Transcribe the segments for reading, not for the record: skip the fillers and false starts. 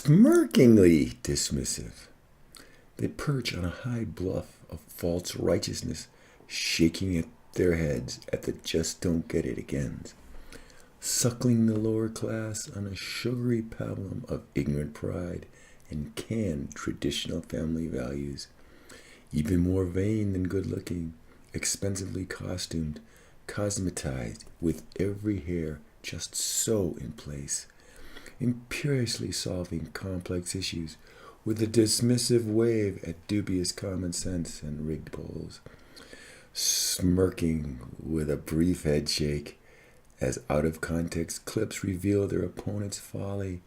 Smirkingly-Dismissive. They perch on a high bluff of false righteousness, shaking at their heads at the just don't get it agains, suckling the lower class on a sugary pabulum of ignorant pride and canned traditional family values, even more vain than good-looking, expensively costumed, cosmetized, with every hair just so in place, imperiously solving complex issues with a dismissive wave at dubious common sense and rigged polls, smirking with a brief head shake as out-of-context clips reveal their opponent's folly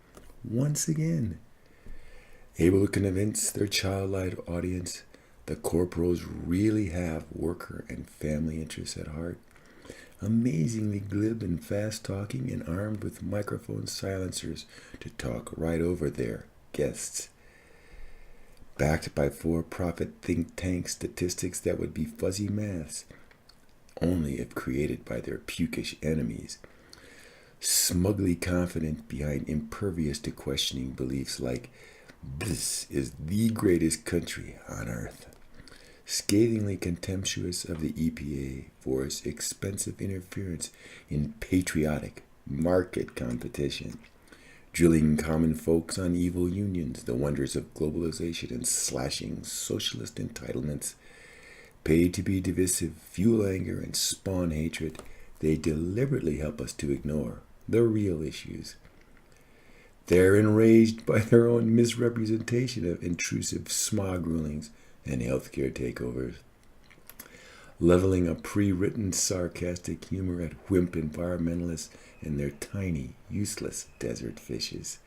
once again, able to convince their childlike audience the corporals really have worker and family interests at heart, amazingly glib and fast-talking and armed with microphone silencers to talk right over their guests. Backed by for-profit think tank statistics that would be fuzzy maths, only if created by their pukish enemies. Smugly confident behind impervious to questioning beliefs like, this is the greatest country on earth. Scathingly contemptuous of the EPA for its expensive interference in patriotic market competition, drilling common folks on evil unions, the wonders of globalization, and slashing socialist entitlements. Paid to be divisive, fuel anger, and spawn hatred, they deliberately help us to ignore the real issues. They're enraged by their own misrepresentation of intrusive smog rulings and healthcare takeovers, leveling a pre-written sarcastic humor at wimp environmentalists and their tiny, useless desert fishes,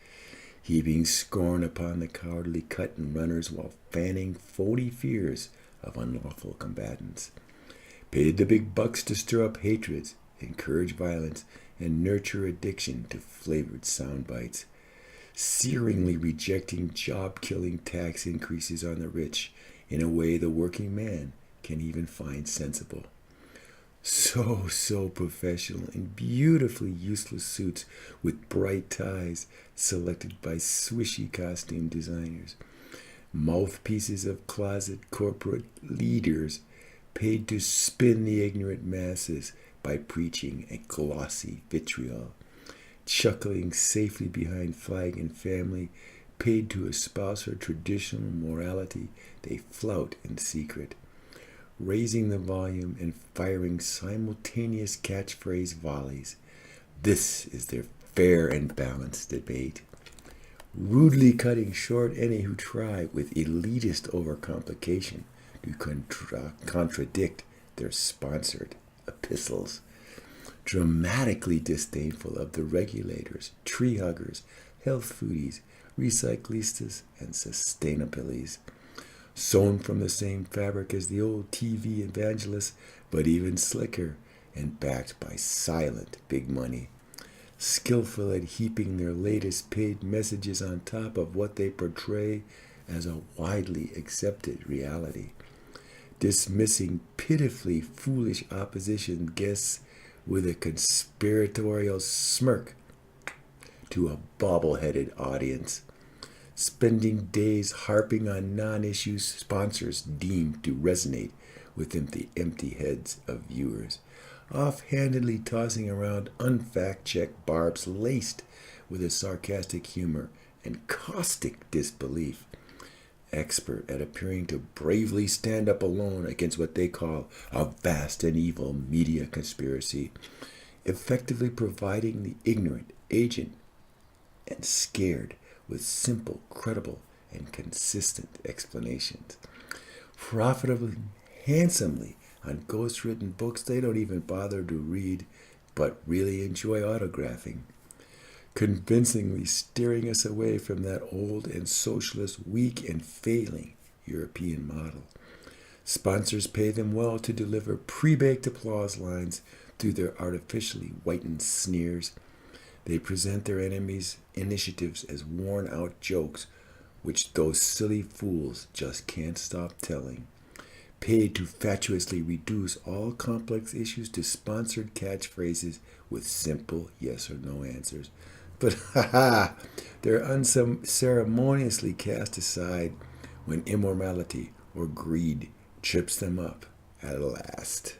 heaping scorn upon the cowardly cut-and runners while fanning phony fears of unlawful combatants. Paid the big bucks to stir up hatreds, encourage violence, and nurture addiction to flavored sound bites, searingly rejecting job-killing tax increases on the rich in a way the working man can even find sensible. So professional in beautifully useless suits with bright ties selected by swishy costume designers. Mouthpieces of closet corporate leaders paid to spin the ignorant masses by preaching a glossy vitriol. Chuckling safely behind flag and family, paid to espouse her traditional morality they flout in secret, raising the volume and firing simultaneous catchphrase volleys. This is their fair and balanced debate, rudely cutting short any who try with elitist overcomplication to contradict their sponsored epistles, dramatically disdainful of the regulators, tree huggers, health foodies, recyclistas, and sustainabilities, sewn from the same fabric as the old TV evangelists, but even slicker and backed by silent big money, skillful at heaping their latest paid messages on top of what they portray as a widely accepted reality, dismissing pitifully foolish opposition guests with a conspiratorial smirk to a bobble-headed audience, spending days harping on non-issue sponsors deemed to resonate within the empty heads of viewers, offhandedly tossing around unfact-checked barbs laced with a sarcastic humor and caustic disbelief, expert at appearing to bravely stand up alone against what they call a vast and evil media conspiracy, effectively providing the ignorant, agent, and scared with simple, credible, and consistent explanations, profitably, handsomely on ghost-written books they don't even bother to read, but really enjoy autographing, convincingly steering us away from that old and socialist, weak and failing European model. Sponsors pay them well to deliver pre-baked applause lines through their artificially whitened sneers. They present their enemies' initiatives as worn-out jokes, which those silly fools just can't stop telling. Paid to fatuously reduce all complex issues to sponsored catchphrases with simple yes or no answers, But ha, they're unceremoniously cast aside when immorality or greed trips them up at last.